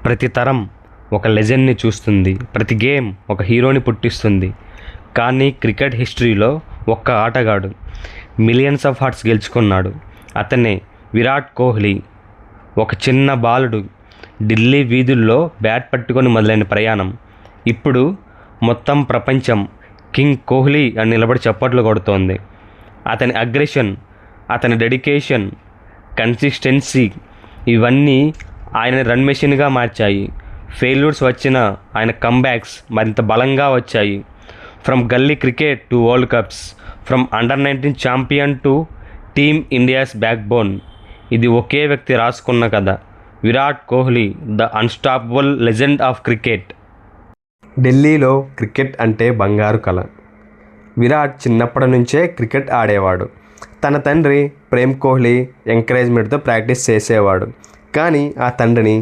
ప్రతి తరం ఒక లెజెండ్ని చూస్తుంది, ప్రతి గేమ్ ఒక హీరోని పుట్టిస్తుంది. కానీ క్రికెట్ హిస్టరీలో ఒక్క ఆటగాడు మిలియన్స్ ఆఫ్ హార్ట్స్ గెలుచుకున్నాడు. అతనే విరాట్ కోహ్లీ. ఒక చిన్న బాలుడు ఢిల్లీ వీధుల్లో బ్యాట్ పట్టుకొని మొదలైన ప్రయాణం ఇప్పుడు మొత్తం ప్రపంచం కింగ్ కోహ్లీ అని నిలబడి చప్పట్లు కొడుతోంది. అతని అగ్రెషన్, అతని డెడికేషన్, కన్సిస్టెన్సీ ఇవన్నీ ఆయనని రన్ మెషిన్గా మార్చాయి. ఫెయిల్యూర్స్ వచ్చిన ఆయన కంబ్యాక్స్ మరింత బలంగా వచ్చాయి. ఫ్రమ్ గల్లీ cricket to world cups, from under-19 champion to team India's back bone. ఇది ఒకే వ్యక్తి రాసుకున్న కథ. Virat Kohli, the unstoppable legend of cricket. ఢిల్లీలో క్రికెట్ అంటే బంగారు కళ. విరాట్ చిన్నప్పటి నుంచే క్రికెట్ ఆడేవాడు. తన తండ్రి ప్రేమ్ కోహ్లీ ఎంకరేజ్మెంట్తో ప్రాక్టీస్ చేసేవాడు. కానీ ఆ తండ్రిని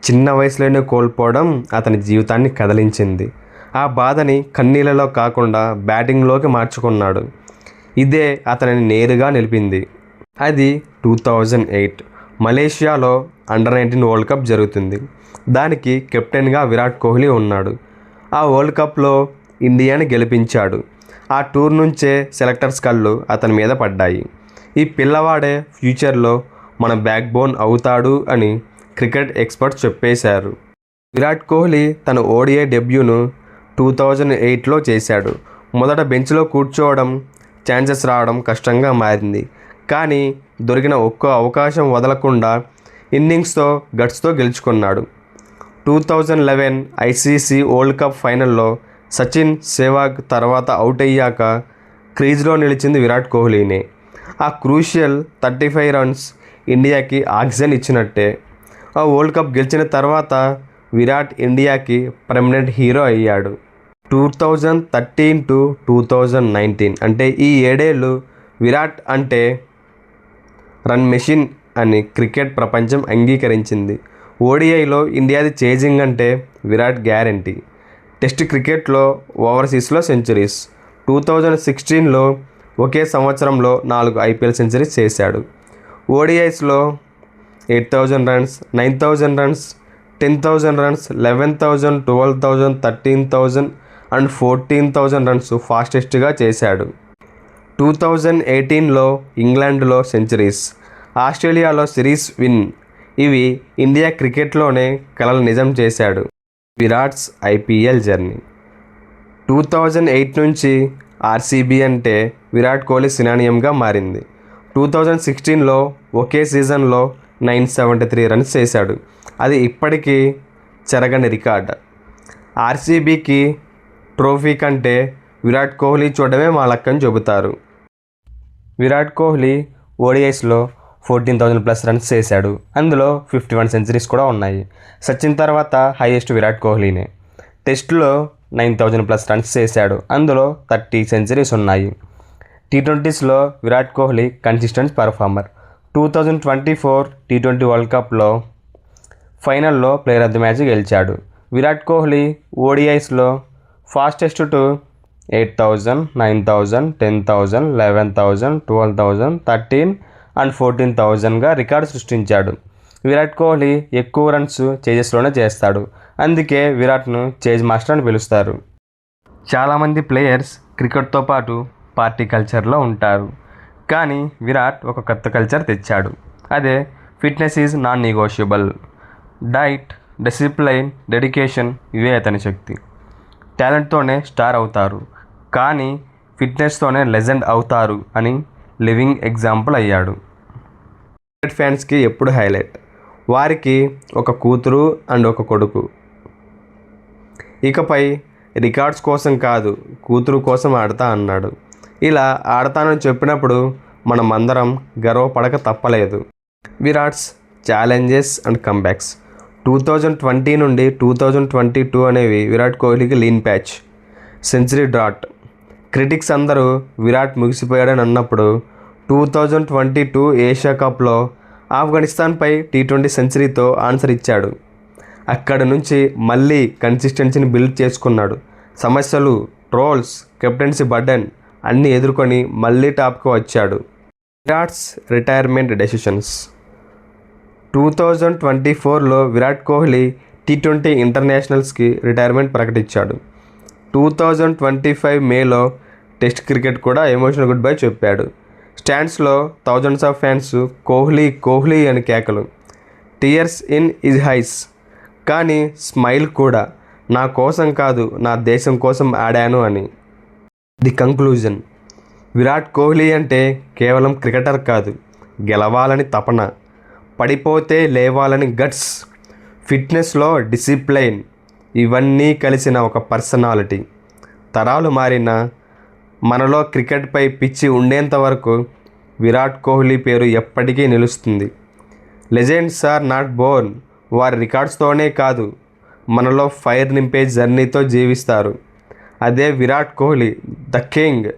చిన్న వయసులోనే కోల్పోవడం అతని జీవితాన్ని కదిలించింది. ఆ బాధని కన్నీళ్ళలో కాకుండా బ్యాటింగ్లోకి మార్చుకున్నాడు. ఇదే అతనిని నేరుగా నిలిపింది. అది 2008 మలేషియాలో అండర్-19 వరల్డ్ కప్ జరుగుతుంది. దానికి కెప్టెన్గా విరాట్ కోహ్లీ ఉన్నాడు. ఆ వరల్డ్ కప్లో ఇండియాని గెలిపించాడు. ఆ టూర్ నుంచే సెలెక్టర్స్ కళ్ళు అతని మీద పడ్డాయి. ఈ పిల్లవాడే ఫ్యూచర్లో మన బ్యాక్ బోన్ అవుతాడు అని క్రికెట్ ఎక్స్పర్ట్స్ చెప్పేశారు. విరాట్ కోహ్లీ తన ఓడిఐ డెబ్యూను 2008లో చేశాడు. మొదట బెంచ్లో కూర్చోవడం, ఛాన్సెస్ రావడం కష్టంగా మారింది. కానీ దొరికిన ఒక్క అవకాశం వదలకుండా ఇన్నింగ్స్తో గట్స్తో గెలుచుకున్నాడు. 2011 ఐసీసీ వరల్డ్ కప్ ఫైనల్లో సచిన్, సెహ్వాగ్ తర్వాత అవుట్ అయ్యాక క్రీజ్లో నిలిచింది విరాట్ కోహ్లీనే. ఆ క్రూషియల్ 35 రన్స్ ఇండియాకి ఆక్సిజన్ ఇచ్చినట్టే. ఆ వరల్డ్ కప్ గెలిచిన తర్వాత విరాట్ ఇండియాకి పర్మనెంట్ హీరో అయ్యాడు. 2013 టు 2019 అంటే ఈ 7 ఏళ్ళు విరాట్ అంటే రన్ మెషిన్ అని క్రికెట్ ప్రపంచం అంగీకరించింది. ఓడిఐలో ఇండియాది చేజింగ్ అంటే విరాట్ గ్యారంటీ. టెస్ట్ క్రికెట్లో, ఓవర్సీస్లో సెంచరీస్. 2016లో ఒకే సంవత్సరంలో 4 ఐపీఎల్ సెంచరీస్ చేశాడు. ఓడిఐస్లో 8,000 runs, 9,000 runs, 10,000 runs, 11,000, 12,000, 13,000 and 14,000 runs ఫాస్టెస్ట్గా చేశాడు. 2018లో ఇంగ్లాండ్లో సెంచరీస్, ఆస్ట్రేలియాలో సిరీస్ విన్. ఇవి ఇండియా క్రికెట్లోనే కలలు నిజం చేశాడు. విరాట్స్ ఐపీఎల్ జర్నీ 2008 నుంచి ఆర్సీబీ అంటే విరాట్ కోహ్లీ సినానియంగా మారింది. 2016లో ఒకే సీజన్లో 973 రన్స్ చేశాడు. అది ఇప్పటికీ చెరగని రికార్డ్. ఆర్సీబీకి ట్రోఫీ కంటే విరాట్ కోహ్లీ చూడడమే మా లక్కని చెబుతారు. విరాట్ కోహ్లీ ఓడిఐస్లో 14,000+ రన్స్ చేశాడు. అందులో 51 సెంచరీస్ కూడా ఉన్నాయి. సచిన్ తర్వాత హైయెస్ట్ విరాట్ కోహ్లీనే. టెస్టులో 9,000+ రన్స్ చేశాడు. అందులో 30 సెంచరీస్ ఉన్నాయి. టీ20స్లో విరాట్ కోహ్లీ కన్సిస్టెంట్ పర్ఫార్మర్. 2024 టీ20 వరల్డ్ కప్లో ఫైనల్లో ప్లేయర్ ఆఫ్ ది మ్యాచ్ గెలిచాడు. విరాట్ కోహ్లీ ఓడిఐస్లో ఫాస్టెస్ట్ టు 8,000, 9,000, 10,000, 11,000, 12,000, 13 అండ్ 14,000గా రికార్డు సృష్టించాడు. విరాట్ కోహ్లీ ఎక్కువ రన్స్ చేజెస్లోనే చేస్తాడు. అందుకే విరాట్ను చేజ్ మాస్టర్ అని పిలుస్తారు. చాలామంది ప్లేయర్స్ క్రికెట్తో పాటు పార్టీ కల్చర్లో ఉంటారు. కానీ విరాట్ ఒక కొత్త కల్చర్ తెచ్చాడు. అదే fitness is non negotiable. Diet, discipline, dedication ఇవే అతని శక్తి. టాలెంట్తోనే స్టార్ అవుతారు, కానీ ఫిట్నెస్తోనే లెజెండ్ అవుతారు అని లివింగ్ ఎగ్జాంపుల్ అయ్యాడు. క్రికెట్ ఫ్యాన్స్కి ఎప్పుడు హైలైట్. వారికి ఒక కూతురు అండ్ ఒక కొడుకు. ఇకపై రికార్డ్స్ కోసం కాదు, కూతురు కోసం ఆడతా అన్నాడు. ఇలా ఆడతానని చెప్పినప్పుడు మనమందరం గర్వపడక తప్పలేదు. విరాట్స్ ఛాలెంజెస్ అండ్ కంబ్యాక్స్. 2020 నుండి 2022 అనేవి విరాట్ కోహ్లీకి lean patch. Century drought. Critics అందరూ విరాట్ ముగిసిపోయాడని అన్నప్పుడు 2022 ఏషియా కప్లో ఆఫ్ఘనిస్తాన్పై టీ20 సెంచరీతో ఆన్సర్ ఇచ్చాడు. అక్కడి నుంచి మళ్ళీ కన్సిస్టెన్సీని బిల్డ్ చేసుకున్నాడు. సమస్యలు, ట్రోల్స్, కెప్టెన్సీ బర్డెన్ అన్నీ ఎదుర్కొని మళ్ళీ టాప్కి వచ్చాడు. Virat's retirement decisions. 2024లో విరాట్ కోహ్లీ T20 ఇంటర్నేషనల్స్కి రిటైర్మెంట్ ప్రకటించాడు. 2025 మేలో టెస్ట్ క్రికెట్ కూడా ఎమోషనల్ గుడ్ బై చెప్పాడు. స్టాండ్స్లో thousands of fans Kohli Kohli అని కేకలు, టీయర్స్ ఇన్ హిజ్ ఐస్, కానీ స్మైల్ కూడా, నా కోసం కాదు నా దేశం కోసం ఆడాను అని. ది కంక్లూజన్: విరాట్ కోహ్లీ అంటే కేవలం క్రికెటర్ కాదు, గెలవాలని తపన, పడిపోతే లేవాలని గట్స్, ఫిట్నెస్లో డిసిప్లైన్, ఇవన్నీ కలిసిన ఒక పర్సనాలిటీ. తరాలు మారినా మనలో క్రికెట్పై పిచ్చి ఉండేంత వరకు విరాట్ కోహ్లీ పేరు ఎప్పటికీ నిలుస్తుంది. లెజెండ్స్ ఆర్ నాట్ బోర్న్, వారి రికార్డ్స్తోనే కాదు, మనలో ఫైర్ నింపే జర్నీతో జీవిస్తారు. అదే విరాట్ కోహ్లీ, ద కింగ్.